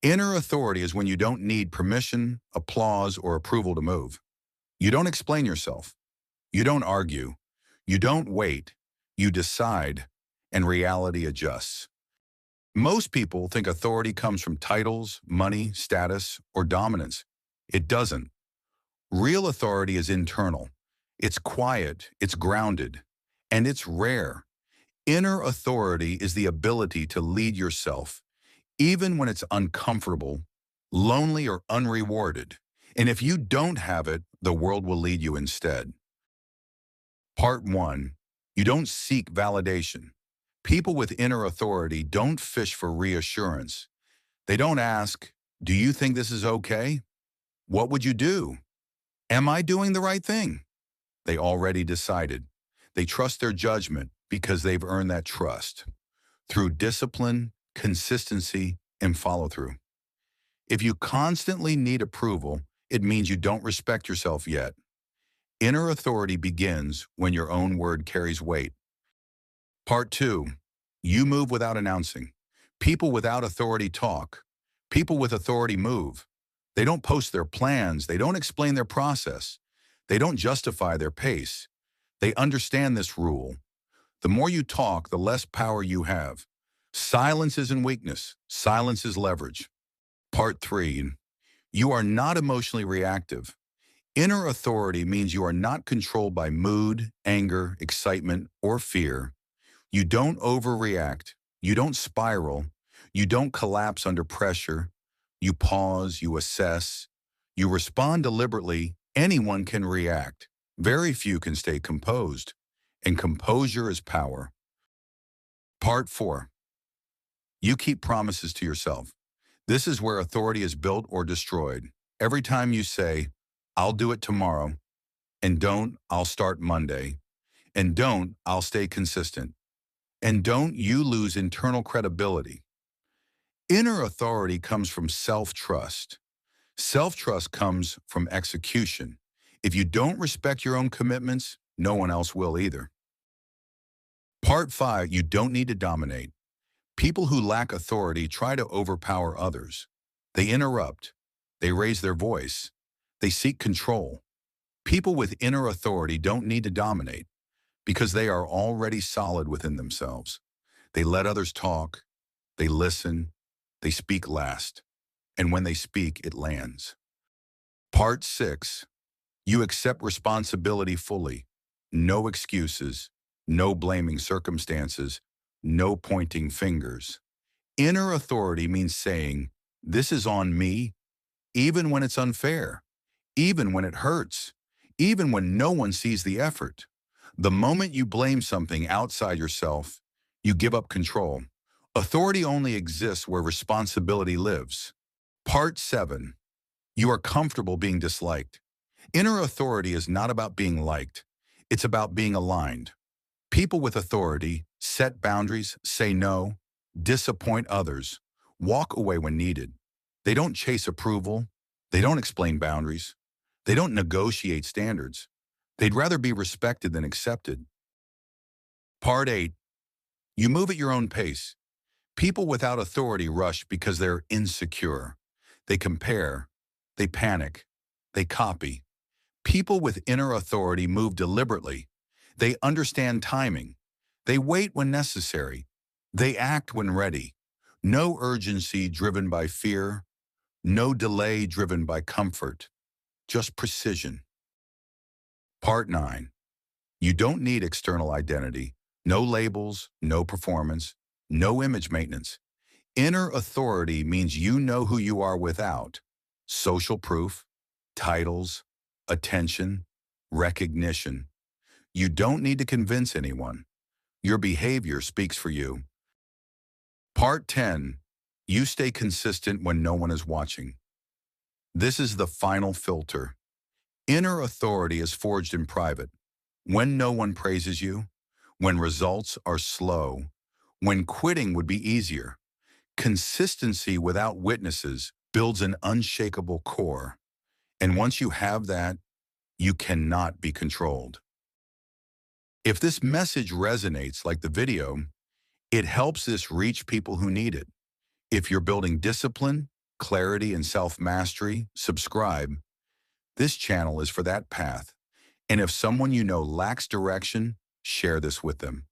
Inner authority is when you don't need permission, applause, or approval to move. You don't explain yourself. You don't argue. You don't wait. You decide, and reality adjusts. Most people think authority comes from titles, money, status, or dominance. It doesn't. Real authority is internal. It's quiet, it's grounded, and it's rare. Inner authority is the ability to lead yourself, even when it's uncomfortable, lonely, or unrewarded. And if you don't have it, the world will lead you instead. Part 1. You don't seek validation. People with inner authority don't fish for reassurance. They don't ask, "Do you think this is okay? What would you do? Am I doing the right thing?" They already decided. They trust their judgment because they've earned that trust through discipline, consistency, and follow through. If you constantly need approval, it means you don't respect yourself yet. Inner authority begins when your own word carries weight. Part 2. You move without announcing. People without authority talk. People with authority move. They don't post their plans. They don't explain their process. They don't justify their pace. They understand this rule. The more you talk, the less power you have. Silence isn't weakness. Silence is leverage. Part 3. You are not emotionally reactive. Inner authority means you are not controlled by mood, anger, excitement, or fear. You don't overreact. You don't spiral. You don't collapse under pressure. You pause, you assess, you respond deliberately. Anyone can react. Very few can stay composed. And composure is power. Part 4. You keep promises to yourself. This is where authority is built or destroyed. Every time you say, "I'll do it tomorrow," and don't, "I'll start Monday," and don't, "I'll stay consistent," and don't, you lose internal credibility. Inner authority comes from self-trust. Self-trust comes from execution. If you don't respect your own commitments, no one else will either. Part 5, you don't need to dominate. People who lack authority try to overpower others. They interrupt. They raise their voice. They seek control. People with inner authority don't need to dominate because they are already solid within themselves. They let others talk. They listen. They speak last. And when they speak, it lands. Part 6. You accept responsibility fully. No excuses. No blaming circumstances. No pointing fingers. Inner authority means saying, "This is on me," even when it's unfair, even when it hurts, even when no one sees the effort. The moment you blame something outside yourself, you give up control. Authority only exists where responsibility lives. Part 7. You are comfortable being disliked. Inner authority is not about being liked. It's about being aligned. People with authority set boundaries, say no, disappoint others, walk away when needed. They don't chase approval. They don't explain boundaries. They don't negotiate standards. They'd rather be respected than accepted. Part 8. You move at your own pace. People without authority rush because they're insecure. They compare. They panic. They copy. People with inner authority move deliberately. They understand timing. They wait when necessary. They act when ready. No urgency driven by fear. No delay driven by comfort. Just precision. Part 9. You don't need external identity. No labels, no performance, no image maintenance. Inner authority means you know who you are without social proof, titles, attention, recognition. You don't need to convince anyone. Your behavior speaks for you. Part 10. You stay consistent when no one is watching. This is the final filter. Inner authority is forged in private. When no one praises you, when results are slow, when quitting would be easier. Consistency without witnesses builds an unshakable core. And once you have that, you cannot be controlled. If this message resonates like the video, it helps this reach people who need it. If you're building discipline, clarity, and self-mastery, subscribe. This channel is for that path. And if someone you know lacks direction, share this with them.